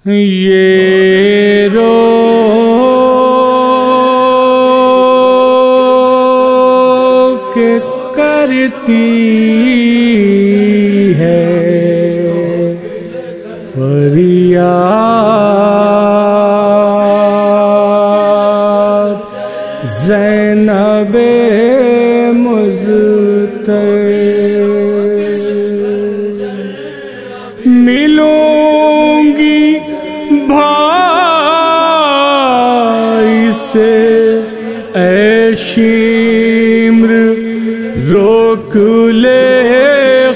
یہ رو کے کرتی ہے فریاد زینب مضطر، ملوں گی بھائی سے اے شمر، روک لے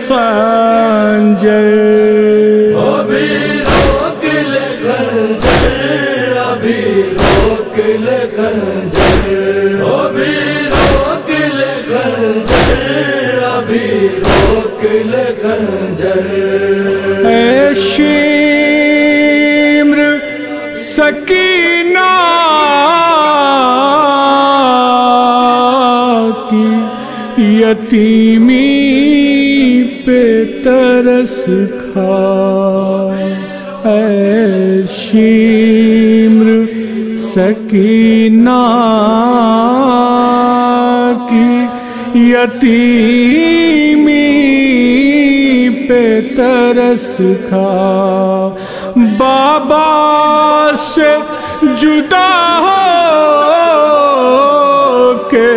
خنجر، ابھی روک لے خنجر، ابھی روک لے خنجر، ابھی روک لے خنجر، ابھی روک لے خنجر۔ اے شمر سکینہ کی یتیمی پہ ترس کھا، اے شمر سکینہ کی یتیمی پہ ترس کھا، بابا سے جدا ہو کے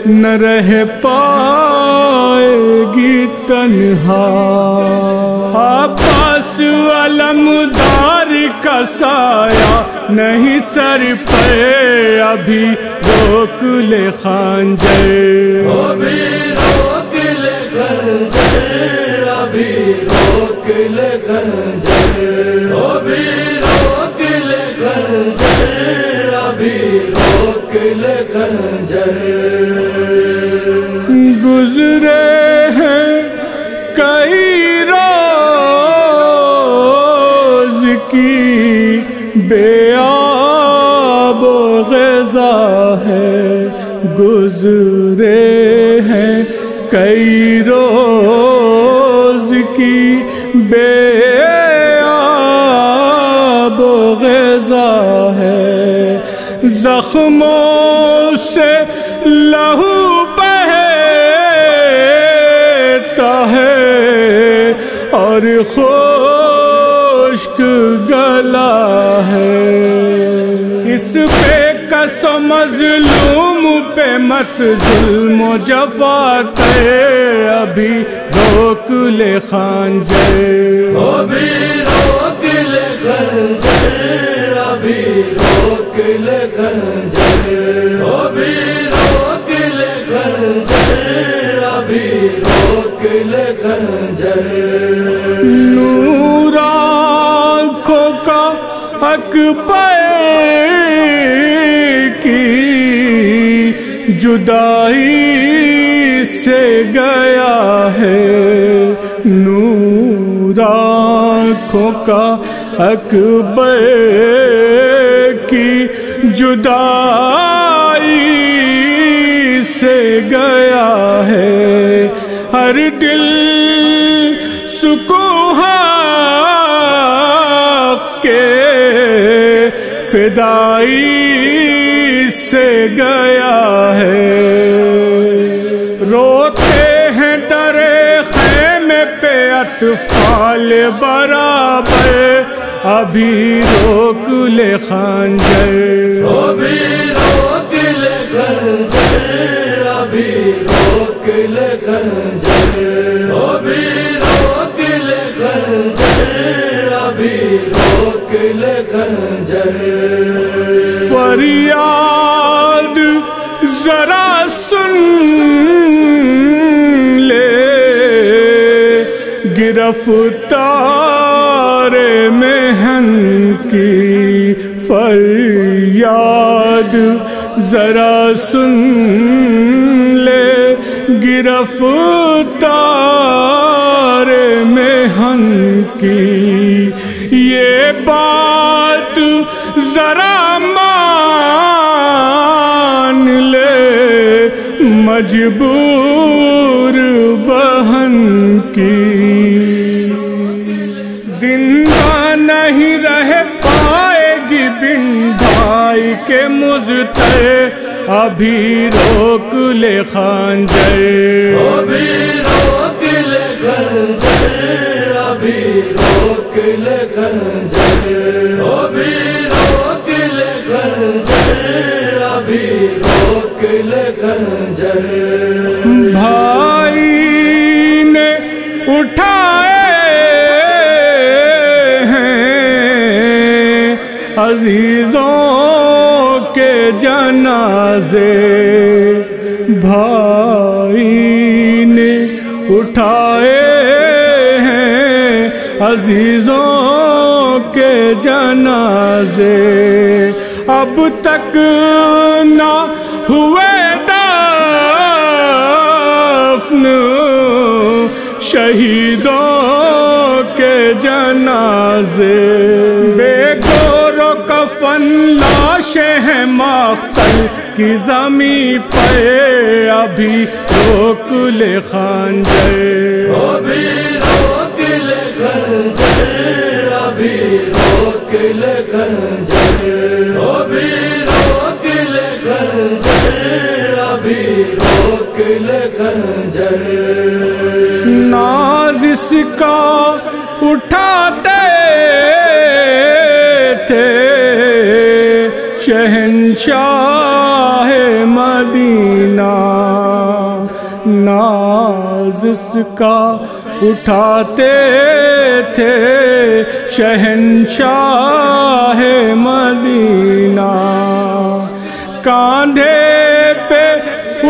نہ رہ پائے گی تنہا، آپس علمدار کا سایہ نہیں سر پہ، ابھی روک لے خنجر، ابھی روک لے خنجر، ابھی روک لے خنجر، ابھی روک لے خنجر، ابھی روک لے خنجر۔ گزرے ہیں کئی روز کی بے آب و غذا ہے، گزرے ہیں کئی روز کی بے آب و غذا ہے، زخموں سے لہو بہتا ہے اور خشک گلا ہے، اس پہ قسم مظلوم پہ مت ظلم و جفا کرے، ابھی روک لے خنجر، ابھی روک لے خنجر، ابھی روک لے خنجر، ابھی روک لے خنجر، ابھی روک لے خنجر۔ نور آنکھوں کا اکبر کی جدائی سے گیا ہے، نور آنکھوں کا اکبر کی جدائی سے گیا ہے، ہر دل سکون حق کے فدائی سے گیا ہے، روتے ہیں در خیمے پہ اطفال برابر، ابھی روک لے خنجر، ابھی روک لے خنجر، ابھی روک لے خنجر، ابھی روک لے خنجر، ابھی روک لے خنجر۔ فریاد ذرا سن لے گرفتار محن کی، فریاد ذرا سن لے گرفتار محن کی، یہ بات ذرا مان لے مجبور بہن کی، زندہ نہیں رہ پائے گی بن بھائی کے مضطر، ابھی روک لے خنجر، ابھی روک لے خنجر، ابھی روک لے خنجر، ابھی روک لے خنجر، ابھی روک لے خنجر۔ بھائی نے اٹھائے ہیں عزیزوں کے جنازے، بھائی نے اٹھائے ہیں عزیزوں کے جنازے، اب تک نہ ہوئے دفن شہیدوں کے جنازے، بے گور و کفن لاشیں ہیں مقتل کی زمین پہ، ابھی روک لے خنجر، ابھی روک لے خنجر، ابھی روک لے خنجر، ابھی روک لے خنجر، ابھی روک لے خنجر۔ ناز اس کا اٹھاتے تھے شہنشاہ مدینہ، ناز اس کا اٹھاتے تھے شہنشاہ مدینہ، کاندھے پہ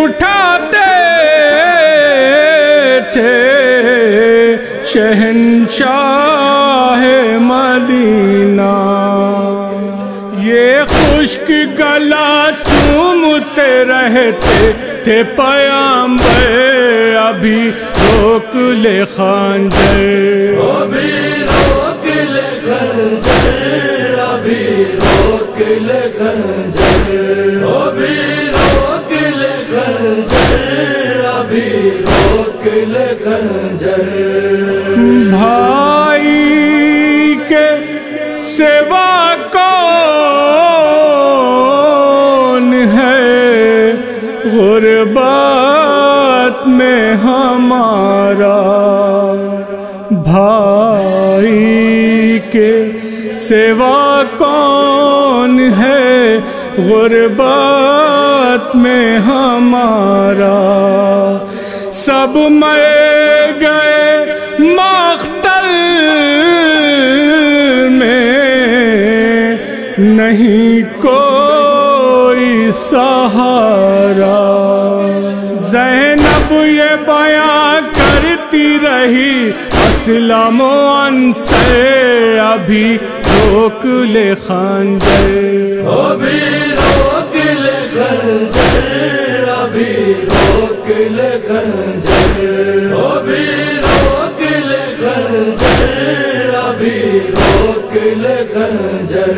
اٹھاتے تھے شہنشاہ مدینہ، یہ خشک گلا چومتے رہتے تھے پیامبر، ابھی روک لے خنجر، ابھی روک لے خنجر، ابھی روک لے خنجر، ابھی روک لے خنجر، ابھی روک لے خنجر۔ بھائی کے سوا کون ہے غربت میں ہمارا، بھائی کے سوا کون ہے غربت میں ہمارا، سب مر گئے مقتل میں، نہیں کوئی سہارا، زینب یہ بیان کرتی رہی اسلم و انصر، ابھی روک لے خنجر، ابھی روک لے خنجر، ابھی روک لے خنجر، ابھی روک لے خنجر، ابھی روک لے خنجر۔